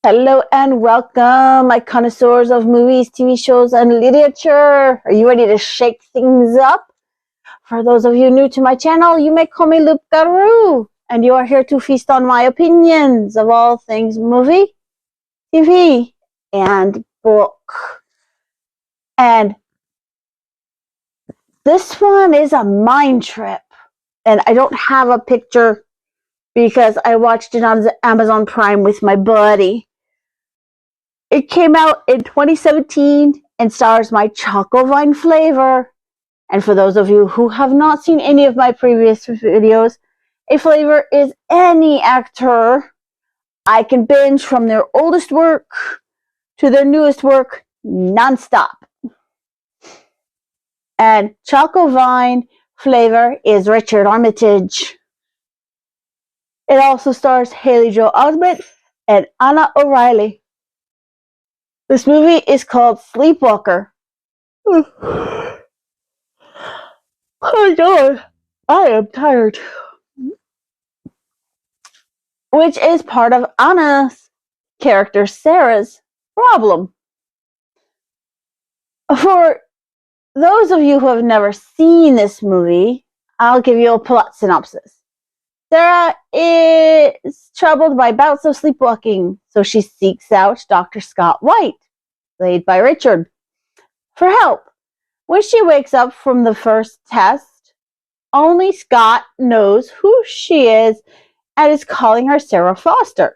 Hello and welcome, my connoisseurs of movies, TV shows, and literature. Are you ready to shake things up? For those of you new to my channel, you may call me Loop Guru, and you are here to feast on my opinions of all things movie, TV, and book. And this one is a mind trip, and I don't have a picture because I watched it on Amazon Prime with my buddy. It came out in 2017 and stars my Choco Vine Flavor. And for those of you who have not seen any of my previous videos, a flavor is any actor I can binge from their oldest work to their newest work nonstop. And Choco Vine Flavor is Richard Armitage. It also stars Haley Joel Osment and Ahna O'Reilly. This movie is called Sleepwalker. Oh God, I am tired. Which is part of Anna's character Sarah's problem. For those of you who have never seen this movie, I'll give you a plot synopsis. Sarah is troubled by bouts of sleepwalking, so she seeks out Dr. Scott White, played by Richard, for help. When she wakes up from the first test, only Scott knows who she is and is calling her Sarah Foster,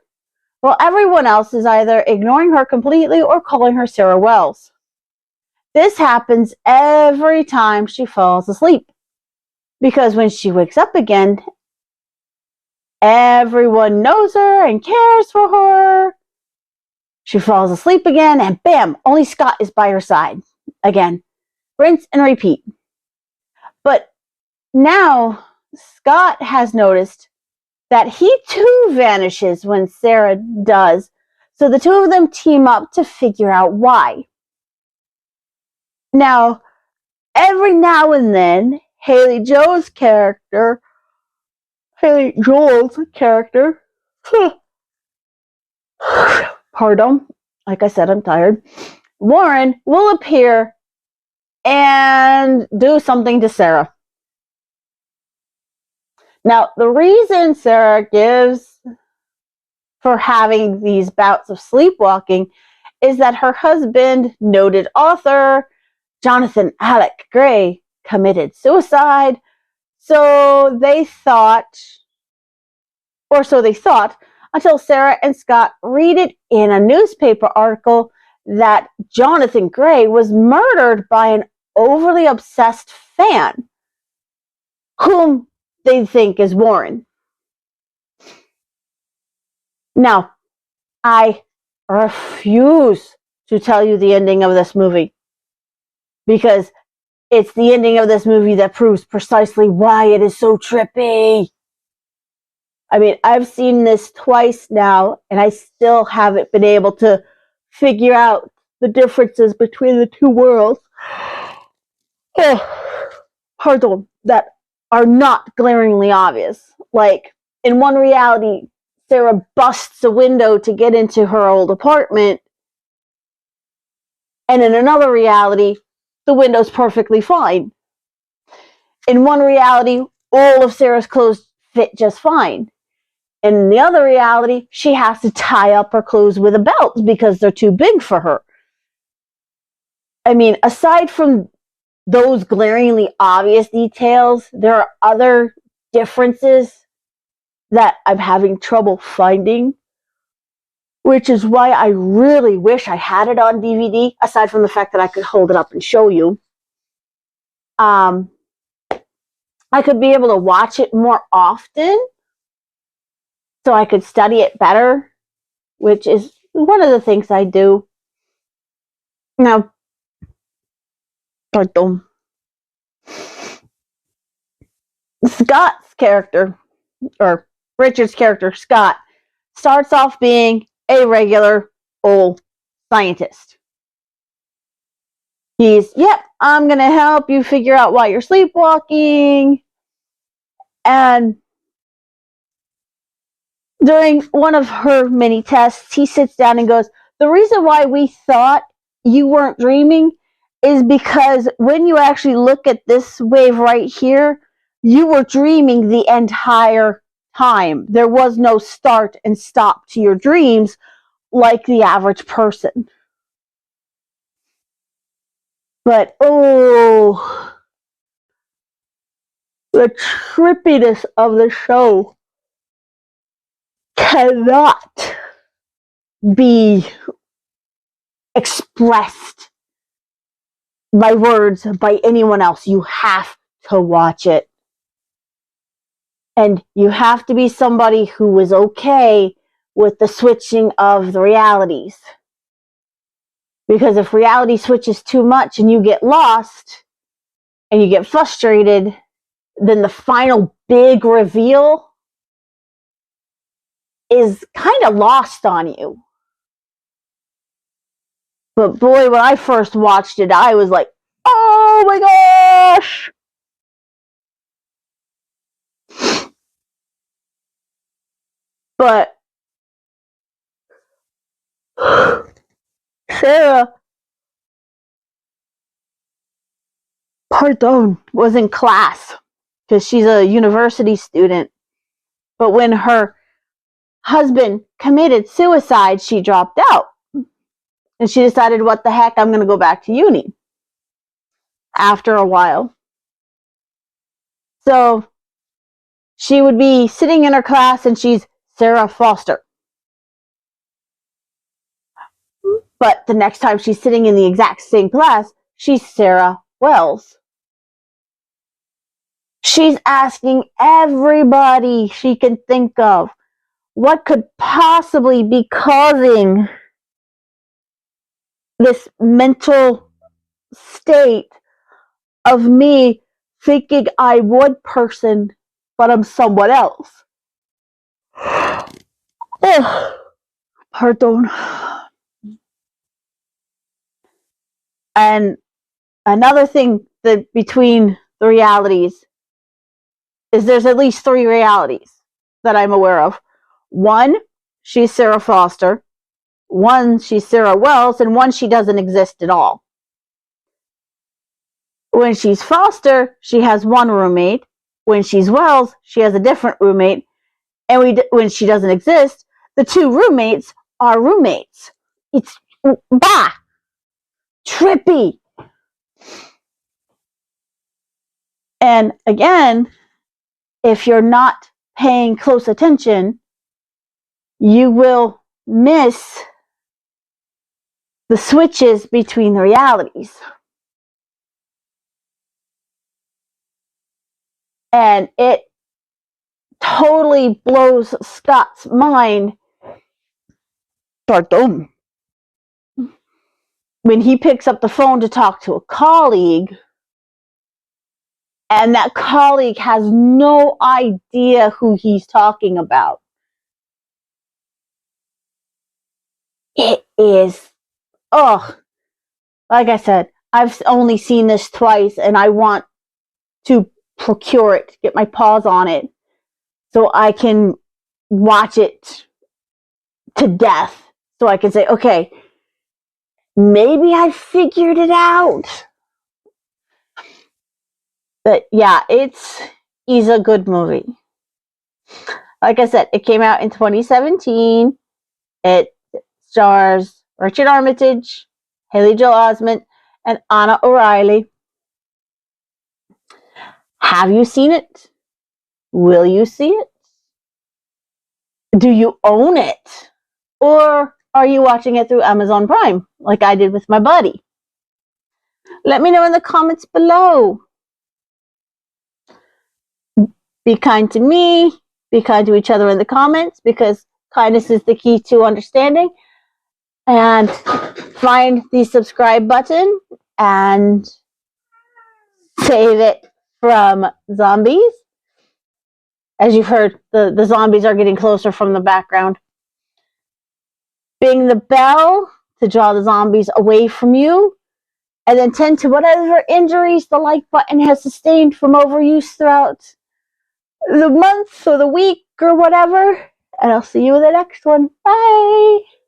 while everyone else is either ignoring her completely or calling her Sarah Wells. This happens every time she falls asleep, because when she wakes up again, everyone knows her and cares for her. She falls asleep again, and bam, only Scott is by her side. Again, rinse and repeat. But now Scott has noticed that he too vanishes when Sarah does, so the two of them team up to figure out why. Now, every now and then, Haley Joel's character, pardon, like I said, I'm tired, Warren will appear and do something to Sarah. Now, the reason Sarah gives for having these bouts of sleepwalking is that her husband, noted author Jonathan Alec Gray, committed suicide. So they thought, until Sarah and Scott read it in a newspaper article that Jonathan Gray was murdered by an overly obsessed fan, whom they think is Warren. Now, I refuse to tell you the ending of this movie, because it's the ending of this movie that proves precisely why it is so trippy. I mean, I've seen this twice now, and I still haven't been able to figure out the differences between the two worlds. Pardon, that are not glaringly obvious. Like, in one reality, Sarah busts a window to get into her old apartment, and in another reality, the window's perfectly fine. In one reality, all of Sarah's clothes fit just fine. In the other reality, she has to tie up her clothes with a belt because they're too big for her. I mean, aside from those glaringly obvious details, there are other differences that I'm having trouble finding, which is why I really wish I had it on DVD, aside from the fact that I could hold it up and show you. I could be able to watch it more often, so I could study it better, which is one of the things I do. Now, pardon. Scott's character, or Richard's character, Scott, starts off being a regular old scientist. He's, I'm going to help you figure out why you're sleepwalking. And During one of her mini tests, he sits down and goes, the reason why we thought you weren't dreaming is because when you actually look at this wave right here, you were dreaming the entire time. There was no start and stop to your dreams like the average person. But oh, the trippiness of the show cannot be expressed by words by anyone else. You have to watch it. And you have to be somebody who is okay with the switching of the realities. Because if reality switches too much and you get lost and you get frustrated, then the final big reveal is kind of lost on you. But boy, when I first watched it, I was like, oh my gosh! But Sarah, was in class because she's a university student. But when her husband committed suicide, she dropped out. And she decided, what the heck, I'm going to go back to uni after a while. So she would be sitting in her class and she's Sarah Foster. But the next time she's sitting in the exact same class, she's Sarah Wells. She's asking everybody she can think of what could possibly be causing this mental state of me thinking I'm one person, but I'm someone else. Oh, pardon. And another thing that between the realities is there's at least 3 realities that I'm aware of. One, she's Sarah Foster. One, she's Sarah Wells. And one, she doesn't exist at all. When she's Foster, she has one roommate. When she's Wells, she has a different roommate. And when she doesn't exist, the 2 roommates are roommates. It's trippy. And again, if you're not paying close attention, you will miss the switches between the realities. And it totally blows Scott's mind. Pardon. When he picks up the phone to talk to a colleague, and that colleague has no idea who he's talking about. It is, like I said, I've only seen this twice, and I want to procure it, get my paws on it, so I can watch it to death. So I can say, okay, maybe I figured it out. But yeah, it's a good movie. Like I said, it came out in 2017. It stars Richard Armitage, Haley Joel Osment, and Ahna O'Reilly. Have you seen it? Will you see it? Do you own it? Or are you watching it through Amazon Prime, like I did with my buddy? Let me know in the comments below. Be kind to me. Be kind to each other in the comments, because kindness is the key to understanding. And find the subscribe button and save it from zombies. As you've heard, the zombies are getting closer from the background. Bing the bell to draw the zombies away from you. And then tend to whatever injuries the like button has sustained from overuse throughout the month or the week or whatever. and I'll see you in the next one. Bye!